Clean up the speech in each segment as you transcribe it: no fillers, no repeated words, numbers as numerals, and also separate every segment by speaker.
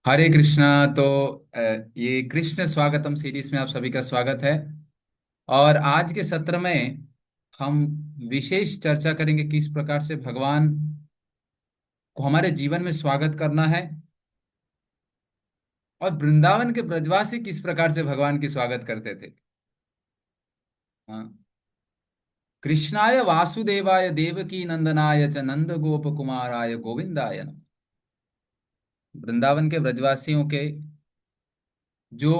Speaker 1: हरे कृष्णा। तो अ, ये कृष्ण स्वागतम सीरीज में आप सभी का स्वागत है। और आज के सत्र में हम विशेष चर्चा करेंगे किस प्रकार से भगवान को हमारे जीवन में स्वागत करना है, और वृंदावन के ब्रजवासी किस प्रकार से भगवान की स्वागत करते थे। हाँ। कृष्णाय वासुदेवाय देवकी नंदनाय च नंद गोप कुमाराय गोविंदाय नमः। वृंदावन के ब्रजवासियों के जो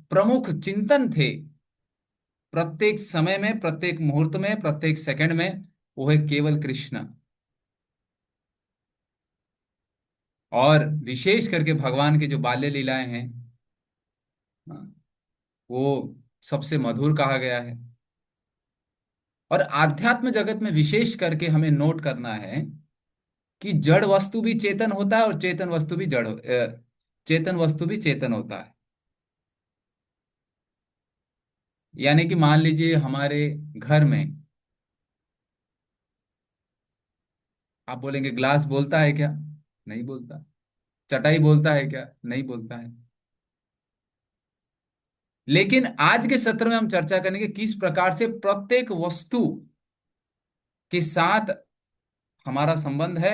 Speaker 1: प्रमुख चिंतन थे, प्रत्येक समय में, प्रत्येक मुहूर्त में, प्रत्येक सेकंड में, वो है केवल कृष्ण। और विशेष करके भगवान की जो बाल्य लीलाएं हैं, हाँ, वो सबसे मधुर कहा गया है। और आध्यात्म जगत में विशेष करके हमें नोट करना है कि जड़ वस्तु भी चेतन होता है और चेतन वस्तु भी चेतन होता है। यानी कि मान लीजिए हमारे घर में, आप बोलेंगे ग्लास बोलता है क्या? नहीं बोलता। चटाई बोलता है क्या? नहीं बोलता है। लेकिन आज के सत्र में हम चर्चा करेंगे किस प्रकार से प्रत्येक वस्तु के साथ हमारा संबंध है।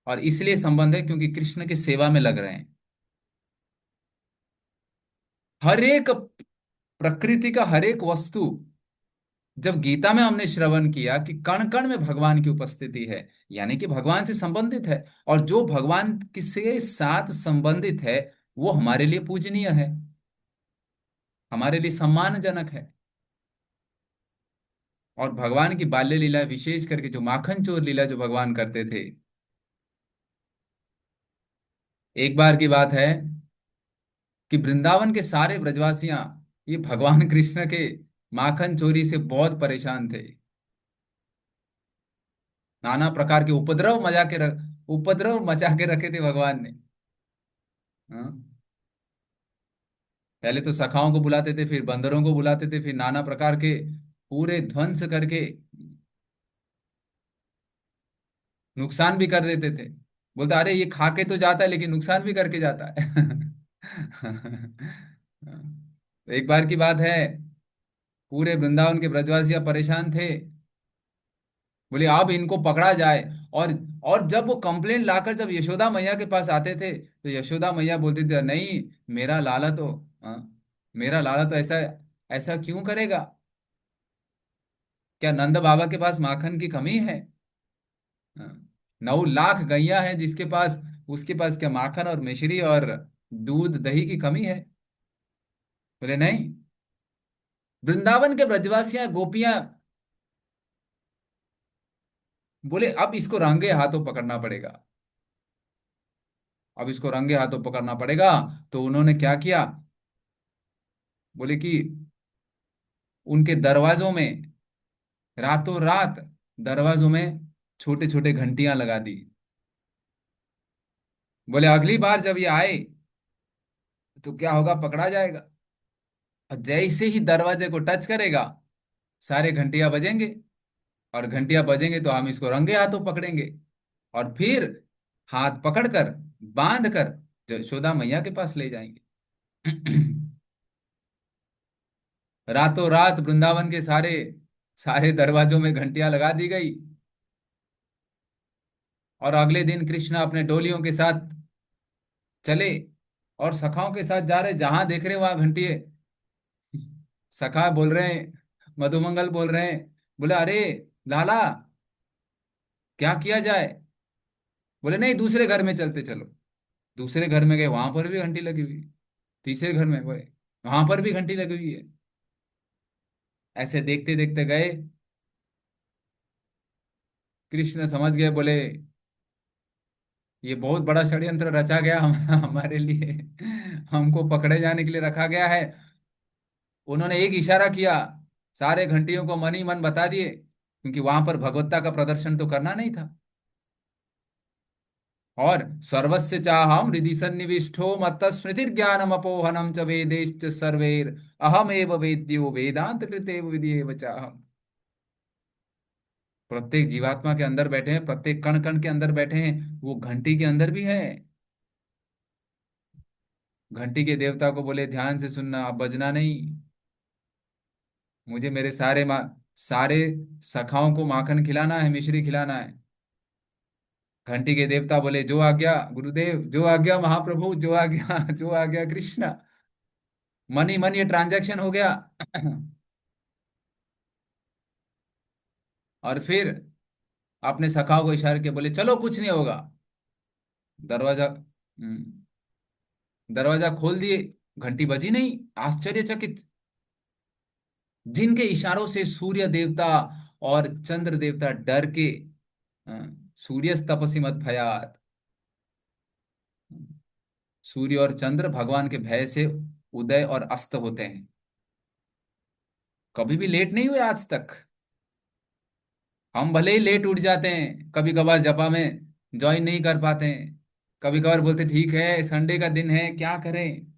Speaker 1: और इसलिए संबंध है क्योंकि कृष्ण की सेवा में लग रहे हैं। हर एक प्रकृति का हर एक वस्तु, जब गीता में हमने श्रवण किया कि कण कण में भगवान की उपस्थिति है, यानी कि भगवान से संबंधित है। और जो भगवान के साथ संबंधित है, वो हमारे लिए पूजनीय है, हमारे लिए सम्मानजनक है। और भगवान की बाल्य लीला, विशेष करके जो माखन चोर लीला जो भगवान करते थे। एक बार की बात है कि वृंदावन के सारे ब्रजवासियां ये भगवान कृष्ण के माखन चोरी से बहुत परेशान थे। नाना प्रकार के उपद्रव मचा के रखे थे भगवान ने। हाँ? पहले तो सखाओं को बुलाते थे, फिर बंदरों को बुलाते थे, फिर नाना प्रकार के पूरे ध्वंस करके नुकसान भी कर देते थे। बोलते अरे ये खा के तो जाता है लेकिन नुकसान भी करके जाता है। तो एक बार की बात है, पूरे वृंदावन के ब्रजवासियां परेशान थे। बोले अब इनको पकड़ा जाए। और और जब वो कंप्लेंट लाकर जब यशोदा मैया के पास आते थे, तो यशोदा मैया बोलती थी नहीं, मेरा लाला तो, हाँ, मेरा लाला तो ऐसा ऐसा क्यों करेगा? क्या नंद बाबा के पास माखन की कमी है? हाँ, 9 लाख गैया हैं जिसके पास, उसके पास क्या माखन और मिश्री और दूध दही की कमी है? बोले नहीं। वृंदावन के ब्रजवासियां गोपियां बोले अब इसको रंगे हाथों पकड़ना पड़ेगा, अब इसको रंगे हाथों पकड़ना पड़ेगा। तो उन्होंने क्या किया? बोले कि उनके दरवाजों में, रातों रात दरवाजों में छोटे छोटे घंटियां लगा दी। बोले अगली बार जब ये आए तो क्या होगा, पकड़ा जाएगा। और जैसे ही दरवाजे को टच करेगा, सारे घंटियां बजेंगे। और घंटियां बजेंगे तो हम इसको रंगे हाथों पकड़ेंगे। और फिर हाथ पकड़कर, बांध कर यशोदा मैया के पास ले जाएंगे। रातों रात वृंदावन के सारे सारे दरवाजों में घंटियां लगा दी गई। और अगले दिन कृष्ण अपने डोलियों के साथ चले, और सखाओं के साथ जा रहे, जहां देख रहे वहां घंटी है। सखा बोल रहे हैं, मधुमंगल बोल रहे हैं, बोले अरे लाला, क्या किया जाए? बोले नहीं, दूसरे घर में चलते चलो। दूसरे घर में गए, वहां पर भी घंटी लगी हुई है। तीसरे घर में गए, वहां पर भी घंटी लगी हुई है। ऐसे देखते देखते गए। कृष्ण समझ गए, बोले ये बहुत बड़ा षड्यंत्र रचा गया हमारे लिए, हमको पकड़े जाने के लिए रखा गया है। उन्होंने एक इशारा किया, सारे घंटियों को मन ही मन बता दिए, क्योंकि वहां पर भगवत्ता का प्रदर्शन तो करना नहीं था। और सर्वस्य चाहम हृदि सन्निविष्टो मत्त स्मृति ज्ञानम अपोहनम च वेदैश्च सर्वैर अहमेव वेद्यो वेदांत कृतेव विधियेव चाहम। प्रत्येक जीवात्मा के अंदर बैठे हैं, प्रत्येक कण कण के अंदर बैठे हैं, वो घंटी के अंदर भी है। घंटी के देवता को बोले ध्यान से सुनना, अब बजना नहीं। मुझे मेरे सारे सखाओं को माखन खिलाना है, मिश्री खिलाना है। घंटी के देवता बोले जो आज्ञा गुरुदेव, जो आज्ञा महाप्रभु, जो आज्ञा जो आज्ञा कृष्ण। मन ही मन ये ट्रांजैक्शन हो गया। और फिर अपने सखाओं को इशारे के बोले चलो कुछ नहीं होगा। दरवाजा दरवाजा खोल दिए। घंटी बजी नहीं। आश्चर्यचकित, जिनके इशारों से सूर्य देवता और चंद्र देवता डर के, सूर्य तपसी मत भयात। सूर्य और चंद्र भगवान के भय से उदय और अस्त होते हैं। कभी भी लेट नहीं हुए आज तक। हम भले ही लेट उठ जाते हैं, कभी कभार जपा में ज्वाइन नहीं कर पाते हैं। कभी कभार बोलते ठीक है संडे का दिन है क्या करें।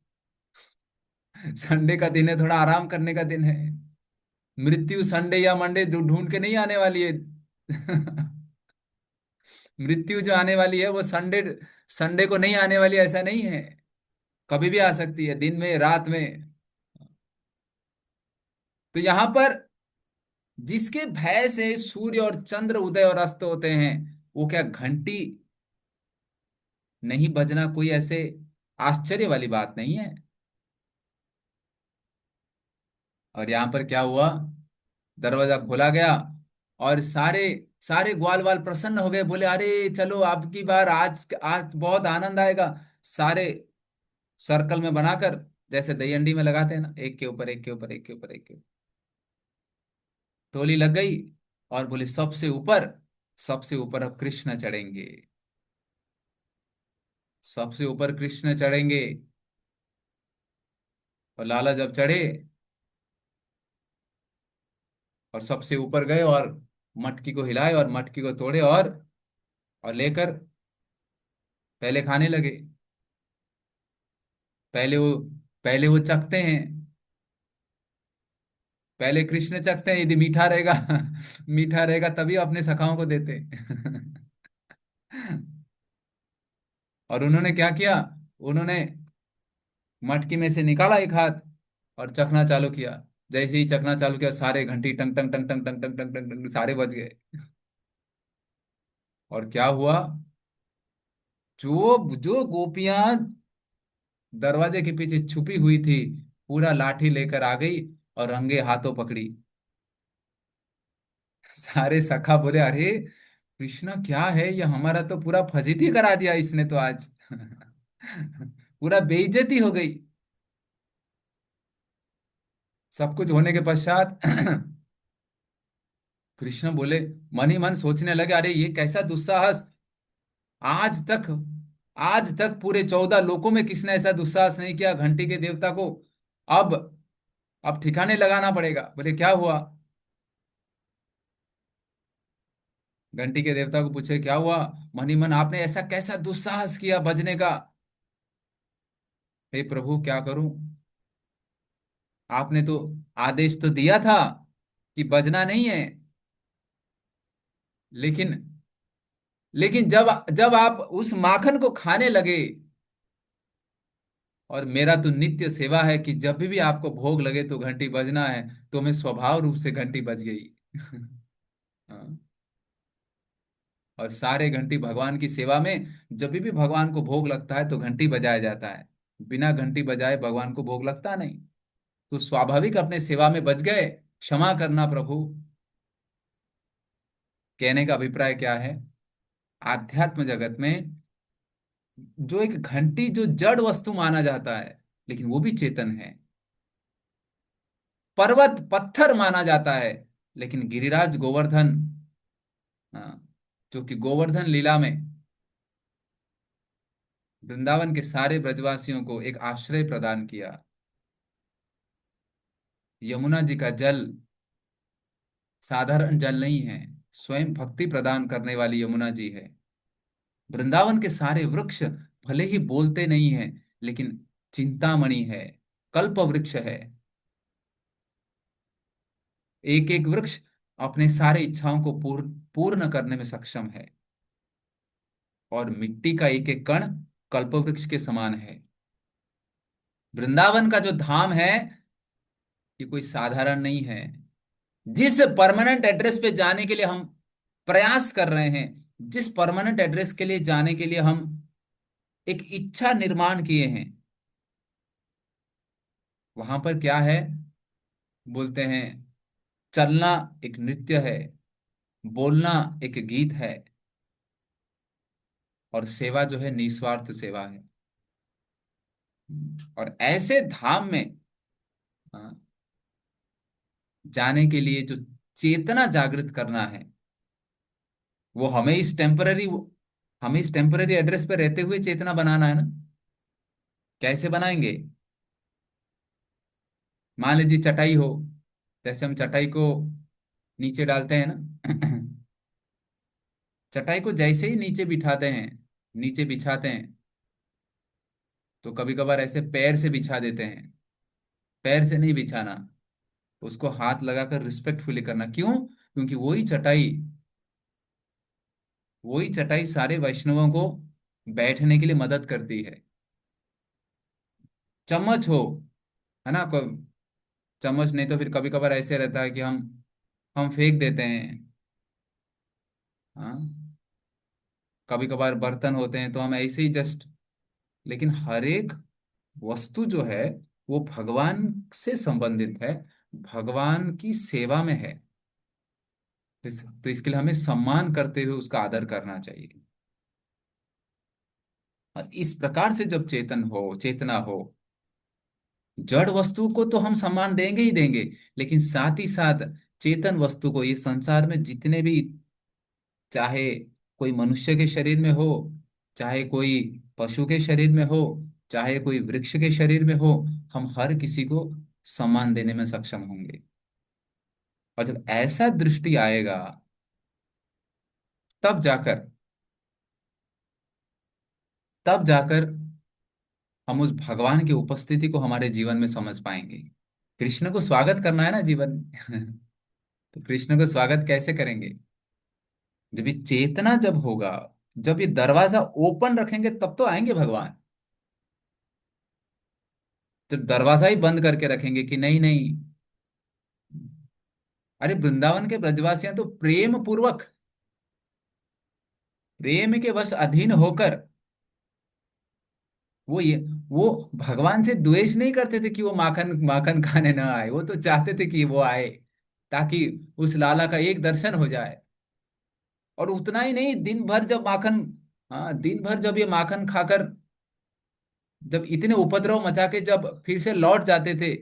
Speaker 1: संडे का दिन है, थोड़ा आराम करने का दिन है। मृत्यु संडे या मंडे ढूंढ के नहीं आने वाली है। मृत्यु जो आने वाली है वो संडे संडे को नहीं आने वाली, ऐसा नहीं है। कभी भी आ सकती है, दिन में रात में। तो यहां पर जिसके भय से सूर्य और चंद्र उदय और अस्त होते हैं, वो क्या घंटी नहीं बजना कोई ऐसे आश्चर्य वाली बात नहीं है। और यहां पर क्या हुआ, दरवाजा खोला गया और सारे सारे ग्वाल वाल प्रसन्न हो गए, बोले अरे चलो आपकी बार आज आज बहुत आनंद आएगा। सारे सर्कल में बनाकर, जैसे दही अंडी में लगाते हैं ना, एक के ऊपर एक के ऊपर एक के ऊपर एक के ऊपर टोली लग गई। और बोले सबसे ऊपर अब कृष्ण चढ़ेंगे। सबसे ऊपर कृष्ण चढ़ेंगे। और लाला जब चढ़े और सबसे ऊपर गए और मटकी को हिलाए और मटकी को तोड़े और लेकर पहले खाने लगे। पहले वो पहले वो चखते हैं। पहले कृष्ण चखते हैं, यदि मीठा रहेगा मीठा रहेगा तभी अपने सखाओं को देते। और उन्होंने क्या किया, उन्होंने मटकी में से निकाला एक हाथ और चखना चालू किया। जैसे ही चखना चालू किया, सारे घंटी टंग टंग टंग टंग टंग टंग टंग टंग टंग सारे बज गए। और क्या हुआ, जो जो गोपियां दरवाजे के पीछे छुपी हुई थी, पूरा लाठी लेकर आ गई और रंगे हाथों पकड़ी। सारे सखा बोले अरे कृष्णा क्या है ये, हमारा तो पूरा फजीती करा दिया इसने तो आज। पूरा बेइज्जती हो गई। सब कुछ होने के पश्चात कृष्ण बोले, मन ही मन सोचने लगे अरे ये कैसा दुस्साहस। आज तक आज तक पूरे 14 लोकों में किसने ऐसा दुस्साहस नहीं किया घंटी के देवता को। अब अब ठिकाने लगाना पड़ेगा। बोले क्या हुआ। घंटी के देवता को पूछे क्या हुआ। मन ही मन आपने ऐसा कैसा दुस्साहस किया बजने का। हे प्रभु क्या करूं, आपने तो आदेश तो दिया था कि बजना नहीं है। लेकिन लेकिन जब जब आप उस माखन को खाने लगे, और मेरा तो नित्य सेवा है कि जब भी आपको भोग लगे तो घंटी बजना है, तो मैं स्वभाव रूप से घंटी बज गई। हाँ। और सारे घंटी भगवान की सेवा में, जब भी भगवान को भोग लगता है तो घंटी बजाया जाता है। बिना घंटी बजाए भगवान को भोग लगता नहीं। तो स्वाभाविक अपने सेवा में बच गए। क्षमा करना प्रभु। कहने का अभिप्राय क्या है, आध्यात्म जगत में जो एक घंटी जो जड़ वस्तु माना जाता है, लेकिन वो भी चेतन है। पर्वत पत्थर माना जाता है, लेकिन गिरिराज गोवर्धन, हाँ, जो कि गोवर्धन लीला में वृंदावन के सारे ब्रजवासियों को एक आश्रय प्रदान किया। यमुना जी का जल साधारण जल नहीं है, स्वयं भक्ति प्रदान करने वाली यमुना जी है। वृंदावन के सारे वृक्ष भले ही बोलते नहीं हैं, लेकिन चिंतामणि है, कल्प वृक्ष है। एक एक वृक्ष अपने सारे इच्छाओं को पूर्ण करने में सक्षम है। और मिट्टी का एक एक कण कल्प वृक्ष के समान है। वृंदावन का जो धाम है, ये कोई साधारण नहीं है। जिस परमानेंट एड्रेस पे जाने के लिए हम प्रयास कर रहे हैं, जिस परमानेंट एड्रेस के लिए जाने के लिए हम एक इच्छा निर्माण किए हैं, वहां पर क्या है? बोलते हैं, चलना एक नृत्य है, बोलना एक गीत है, और सेवा जो है निस्वार्थ सेवा है। और ऐसे धाम में हाँ, जाने के लिए जो चेतना जागृत करना है, वो हमें इस टेम्पररी एड्रेस पे रहते हुए चेतना बनाना है ना। कैसे बनाएंगे? मान लीजिए चटाई हो, जैसे हम चटाई को नीचे डालते हैं ना। चटाई को जैसे ही नीचे बिठाते हैं, नीचे बिछाते हैं, तो कभी कभार ऐसे पैर से बिछा देते हैं। पैर से नहीं बिछाना, उसको हाथ लगाकर रिस्पेक्टफुली करना। क्यों? क्योंकि वही चटाई सारे वैष्णवों को बैठने के लिए मदद करती है। चम्मच हो, है ना, चम्मच नहीं तो फिर कभी कभार ऐसे रहता है कि हम फेंक देते हैं। हाँ, कभी कभार बर्तन होते हैं तो हम ऐसे ही जस्ट, लेकिन हर एक वस्तु जो है वो भगवान से संबंधित है, भगवान की सेवा में है। तो इसके लिए हमें सम्मान करते हुए उसका आदर करना चाहिए। और इस प्रकार से जब चेतना हो, जड़ वस्तु को तो हम सम्मान देंगे ही देंगे, लेकिन साथ ही साथ चेतन वस्तु को, ये संसार में जितने भी, चाहे कोई मनुष्य के शरीर में हो, चाहे कोई पशु के शरीर में हो, चाहे कोई वृक्ष के शरीर में हो, हम हर किसी को सम्मान देने में सक्षम होंगे। और जब ऐसा दृष्टि आएगा, तब जाकर तब जाकर हम उस भगवान की उपस्थिति को हमारे जीवन में समझ पाएंगे। कृष्ण को स्वागत करना है ना जीवन में। तो कृष्ण को स्वागत कैसे करेंगे? जब ये चेतना जब होगा, जब ये दरवाजा ओपन रखेंगे, तब तो आएंगे भगवान। जब दरवाजा ही बंद करके रखेंगे कि नहीं नहीं, अरे वृंदावन के ब्रजवासियां तो प्रेम के वश अधीन होकर, वो ये वो भगवान से द्वेष नहीं करते थे कि वो माखन माखन खाने ना आए। वो तो चाहते थे कि वो आए, ताकि उस लाला का एक दर्शन हो जाए। और उतना ही नहीं, दिन भर जब माखन, हाँ, दिन भर जब ये माखन खाकर, जब इतने उपद्रव मचा के जब फिर से लौट जाते थे,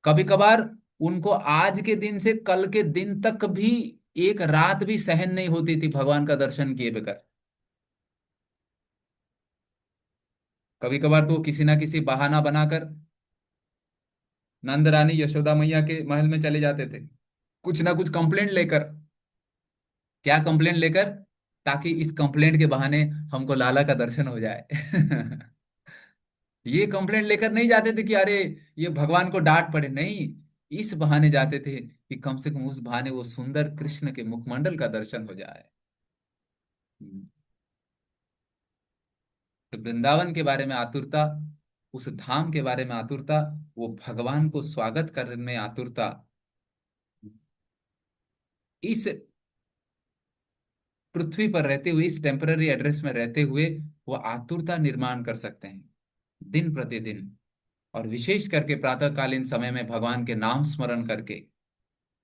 Speaker 1: कभी कभार उनको आज के दिन से कल के दिन तक भी एक रात भी सहन नहीं होती थी भगवान का दर्शन किए बगैर। कभी कभार तो किसी ना किसी बहाना बनाकर नंद रानी यशोदा मैया के महल में चले जाते थे, कुछ ना कुछ कंप्लेंट लेकर। क्या कंप्लेंट लेकर? ताकि इस कंप्लेंट के बहाने हमको लाला का दर्शन हो जाए। ये कंप्लेंट लेकर नहीं जाते थे कि अरे ये भगवान को डांट पड़े, नहीं। इस बहाने जाते थे कि कम से कम उस बहाने वो सुंदर कृष्ण के मुखमंडल का दर्शन हो जाए। हम्म। तो वृंदावन के बारे में आतुरता, उस धाम के बारे में आतुरता, वो भगवान को स्वागत करने में आतुरता, इस पृथ्वी पर रहते हुए, इस टेम्पररी एड्रेस में रहते हुए, वो आतुरता निर्माण कर सकते हैं दिन प्रतिदिन। और विशेष करके प्रातःकालीन समय में भगवान के नाम स्मरण करके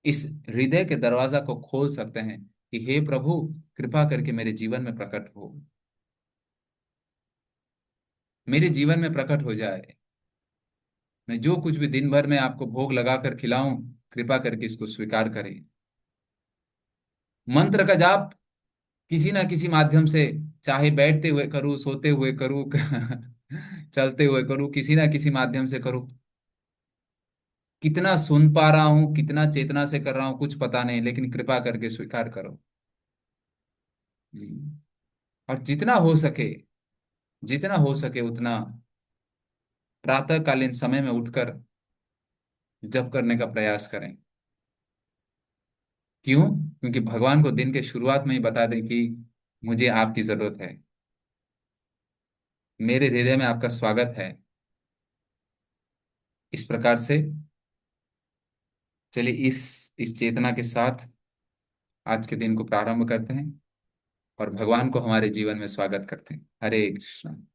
Speaker 1: इस हृदय के दरवाजा को खोल सकते हैं कि हे प्रभु, कृपा करके मेरे जीवन में प्रकट हो, मेरे जीवन में प्रकट हो जाए। मैं जो कुछ भी दिन भर में आपको भोग लगाकर खिलाऊं, कृपा करके इसको स्वीकार करें। मंत्र का जाप किसी ना किसी माध्यम से, चाहे बैठते हुए करूँ, सोते हुए करूँ, चलते हुए करूँ, किसी ना किसी माध्यम से करूँ। कितना सुन पा रहा हूँ, कितना चेतना से कर रहा हूँ, कुछ पता नहीं, लेकिन कृपा करके स्वीकार करो। हम्म। और जितना हो सके उतना प्रातःकालीन समय में उठकर जप करने का प्रयास करें। क्यों? क्योंकि भगवान को दिन के शुरुआत में ही बता दें कि मुझे आपकी जरूरत है, मेरे हृदय में आपका स्वागत है। इस प्रकार से चलिए इस चेतना के साथ आज के दिन को प्रारंभ करते हैं और भगवान को हमारे जीवन में स्वागत करते हैं। हरे कृष्णा।